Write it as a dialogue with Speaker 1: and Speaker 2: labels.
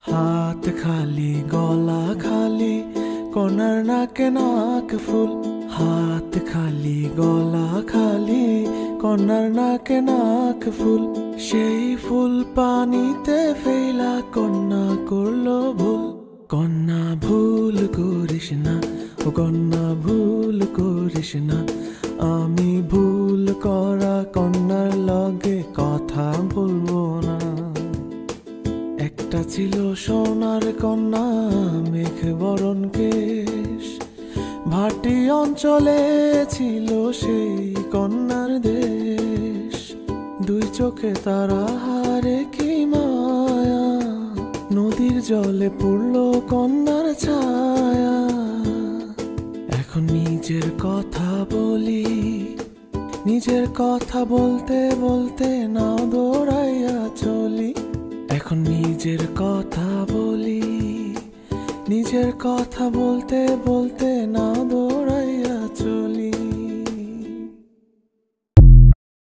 Speaker 1: হাত খালি গলা খালি কনার নাকে নাক ফুল। হাত খালি গলা খালি কনার নাকে নাক ফুল। সেই ফুল পানিতে ফেলা কন্যা করলো ভুল। কন্যা ভুল করিস না, ও কন্যা ভুল করিস না। আমি ভুল করা কন্যার লগে কথা বলবো না। একটা ছিল সোনার কন্যা মেঘ বরণ কেশ। ভাটি অঞ্চলে ছিল সেই কন্যার দেশ। দুই চোখে তারা হারে কি মায়া, নদীর জলে পড়লো কন্যার ছায়া। এখন নিজের কথা বলি, নিজের কথা বলতে বলতে নাও দৌড়াইয়া চলি। এখন নিজের কথা বলি, নিজের কথা বলতে বলতে